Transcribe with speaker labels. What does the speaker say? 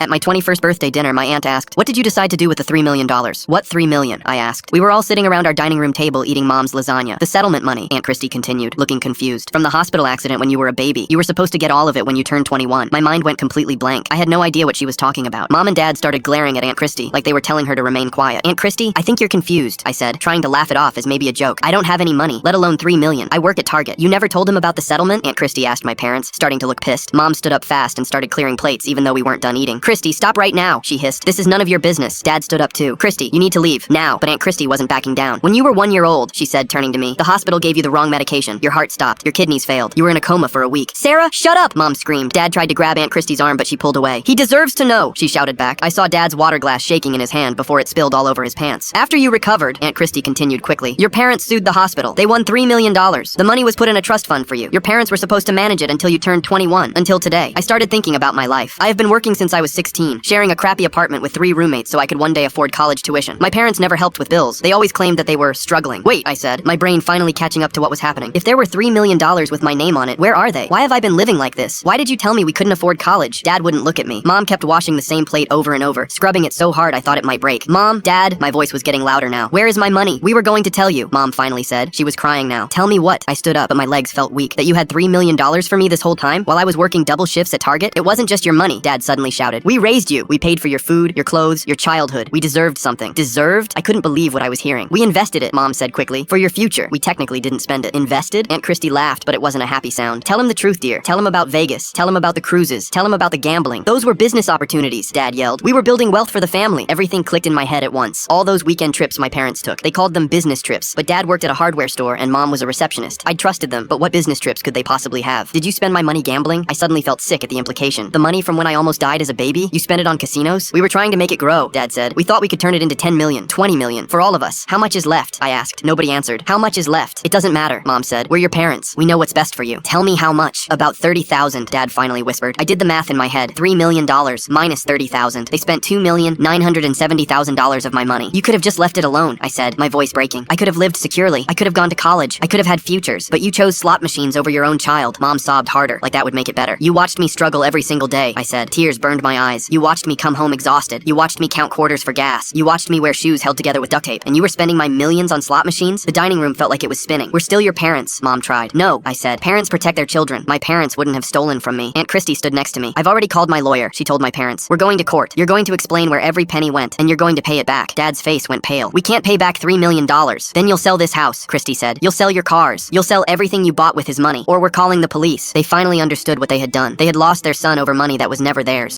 Speaker 1: At my 21st birthday dinner, my aunt asked, "What did you decide to do with the $3 million? What $3 million? I asked. We were all sitting around our dining room table eating Mom's lasagna. The settlement money, Aunt Christy continued, looking confused. From the hospital accident when you were a baby. You were supposed to get all of it when you turned 21. My mind went completely blank. I had no idea what she was talking about. Mom and Dad started glaring at Aunt Christy, like they were telling her to remain quiet. Aunt Christy, I think you're confused, I said, trying to laugh it off as maybe a joke. I don't have any money, let alone $3 million. I work at Target. You never told him about the settlement? Aunt Christy asked my parents, starting to look pissed. Mom stood up fast and started clearing plates even though we weren't done eating. Christy, stop right now, she hissed. This is none of your business. Dad stood up too. Christy, you need to leave, now. But Aunt Christy wasn't backing down. When you were 1 year old, she said, turning to me, the hospital gave you the wrong medication. Your heart stopped. Your kidneys failed. You were in a coma for a week. Sarah, shut up, Mom screamed. Dad tried to grab Aunt Christy's arm, but she pulled away. He deserves to know, she shouted back. I saw Dad's water glass shaking in his hand before it spilled all over his pants. After you recovered, Aunt Christy continued quickly, your parents sued the hospital. They won $3 million. The money was put in a trust fund for you. Your parents were supposed to manage it until you turned 21. Until today. I started thinking about my life. I have been working since I was 16, sharing a crappy apartment with 3 roommates so I could one day afford college tuition. My parents never helped with bills. They always claimed that they were struggling. Wait, I said, my brain finally catching up to what was happening. If there were $3 million with my name on it, where are they? Why have I been living like this? Why did you tell me we couldn't afford college? Dad wouldn't look at me. Mom kept washing the same plate over and over, scrubbing it so hard I thought it might break. Mom, Dad, my voice was getting louder now. Where is my money? We were going to tell you, Mom finally said. She was crying now. Tell me what? I stood up, but my legs felt weak. That you had $3 million for me this whole time while I was working double shifts at Target? It wasn't just your money, Dad suddenly shouted. We raised you. We paid for your food, your clothes, your childhood. We deserved something. Deserved? I couldn't believe what I was hearing. We invested it, Mom said quickly. For your future. We technically didn't spend it. Invested? Aunt Christy laughed, but it wasn't a happy sound. Tell him the truth, dear. Tell him about Vegas. Tell him about the cruises. Tell him about the gambling. Those were business opportunities, Dad yelled. We were building wealth for the family. Everything clicked in my head at once. All those weekend trips my parents took. They called them business trips, but Dad worked at a hardware store and Mom was a receptionist. I trusted them, but what business trips could they possibly have? Did you spend my money gambling? I suddenly felt sick at the implication. The money from when I almost died as a baby? You spent it on casinos? We were trying to make it grow, Dad said. We thought we could turn it into 10 million, 20 million, for all of us. How much is left? I asked. Nobody answered. How much is left? It doesn't matter, Mom said. We're your parents. We know what's best for you. Tell me how much. About 30,000, Dad finally whispered. I did the math in my head. $3 million minus 30,000. They spent $2,970,000 of my money. You could have just left it alone, I said, my voice breaking. I could have lived securely. I could have gone to college. I could have had futures. But you chose slot machines over your own child. Mom sobbed harder, like that would make it better. You watched me struggle every single day, I said. Tears burned my eyes. You watched me come home exhausted. You watched me count quarters for gas. You watched me wear shoes held together with duct tape. And you were spending my millions on slot machines? The dining room felt like it was spinning. We're still your parents, Mom tried. No, I said. Parents protect their children. My parents wouldn't have stolen from me. Aunt Christy stood next to me. I've already called my lawyer, she told my parents. We're going to court. You're going to explain where every penny went, and you're going to pay it back. Dad's face went pale. We can't pay back $3 million. Then you'll sell this house, Christy said. You'll sell your cars. You'll sell everything you bought with his money. Or we're calling the police. They finally understood what they had done. They had lost their son over money that was never theirs.